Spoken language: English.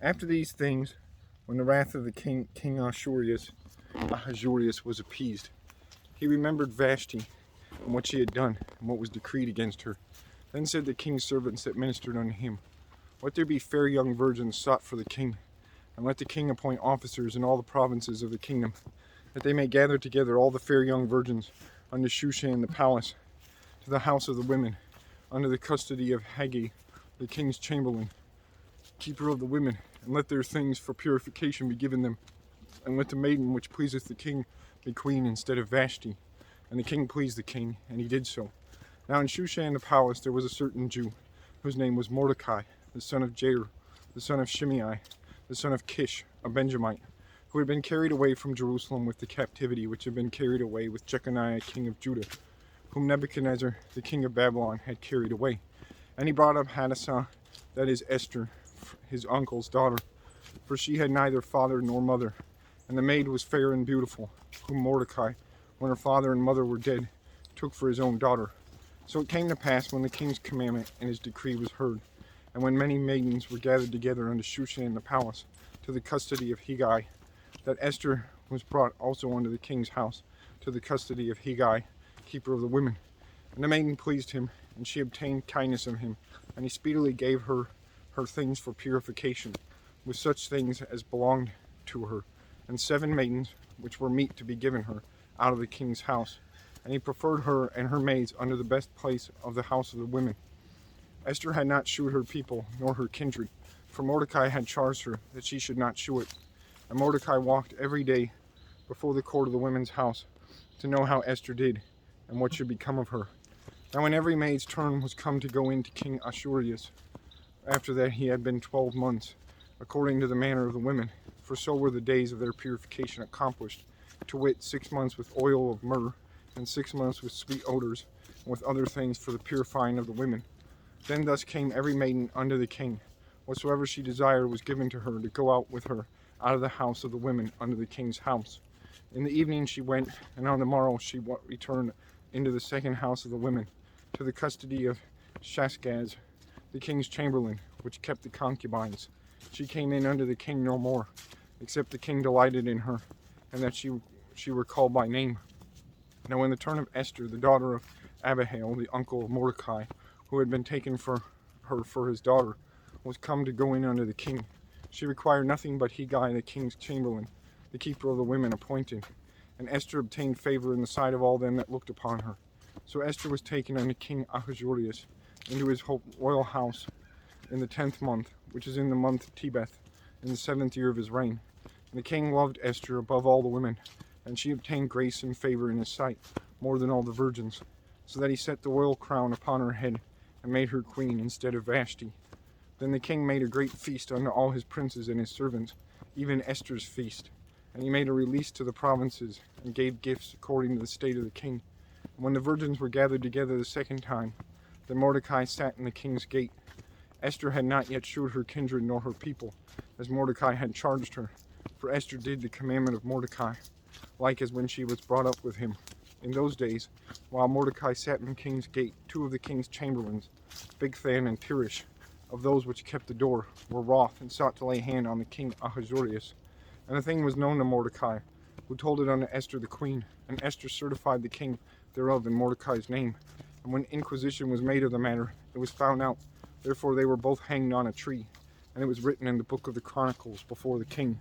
After these things, when the wrath of the king Ahasuerus was appeased, he remembered Vashti and what she had done and what was decreed against her. Then said the king's servants that ministered unto him, Let there be fair young virgins sought for the king, and let the king appoint officers in all the provinces of the kingdom, that they may gather together all the fair young virgins unto Shushan the palace, to the house of the women, under the custody of Haggai, the king's chamberlain, keeper of the women, and let their things for purification be given them, and let the maiden which pleaseth the king be queen instead of Vashti. And the king pleased the king, and he did so. Now in Shushan the palace there was a certain Jew, whose name was Mordecai, the son of Jair, the son of Shimei, the son of Kish, a Benjamite, who had been carried away from Jerusalem with the captivity which had been carried away with Jeconiah king of Judah, whom Nebuchadnezzar the king of Babylon had carried away. And he brought up Hadassah, that is Esther, his uncle's daughter, for she had neither father nor mother, and the maid was fair and beautiful, whom Mordecai, when her father and mother were dead, took for his own daughter. So it came to pass, when the king's commandment and his decree was heard, and when many maidens were gathered together unto Shushan the palace, to the custody of Haggai, that Esther was brought also unto the king's house, to the custody of Haggai, keeper of the women. And the maiden pleased him, and she obtained kindness of him, and he speedily gave her things for purification, with such things as belonged to her, and 7 maidens, which were meet to be given her, out of the king's house. And he preferred her and her maids unto the best place of the house of the women. Esther had not shewed her people, nor her kindred, for Mordecai had charged her that she should not shew it. And Mordecai walked every day before the court of the women's house, to know how Esther did, and what should become of her. Now when every maid's turn was come to go in to King Ahasuerus, after that he had been 12 months, according to the manner of the women, for so were the days of their purification accomplished, to wit, 6 months with oil of myrrh, and 6 months with sweet odors, and with other things for the purifying of the women. Then thus came every maiden unto the king. Whatsoever she desired was given to her, to go out with her out of the house of the women unto the king's house. In the evening she went, and on the morrow she returned into the second house of the women, to the custody of Shashgaz, the king's chamberlain, which kept the concubines. She came in unto the king no more, except the king delighted in her, and that she were called by name. Now when the turn of Esther, the daughter of Abihail, the uncle of Mordecai, who had been taken for her for his daughter, was come to go in unto the king, she required nothing but Haggai, the king's chamberlain, the keeper of the women, appointed. And Esther obtained favor in the sight of all them that looked upon her. So Esther was taken unto King Ahasuerus into his royal house in the 10th month, which is in the month Tebeth, in the 7th year of his reign. And the king loved Esther above all the women, and she obtained grace and favor in his sight, more than all the virgins, so that he set the royal crown upon her head, and made her queen instead of Vashti. Then the king made a great feast unto all his princes and his servants, even Esther's feast. And he made a release to the provinces, and gave gifts according to the state of the king. And when the virgins were gathered together the second time, then Mordecai sat in the king's gate. Esther had not yet shewed her kindred nor her people, as Mordecai had charged her. For Esther did the commandment of Mordecai, like as when she was brought up with him. In those days, while Mordecai sat in the king's gate, 2 of the king's chamberlains, Bigthan and Teresh, of those which kept the door, were wroth, and sought to lay hand on the king Ahasuerus. And the thing was known to Mordecai, who told it unto Esther the queen. And Esther certified the king thereof in Mordecai's name. And when inquisition was made of the matter, it was found out. Therefore they were both hanged on a tree. And it was written in the book of the Chronicles before the king.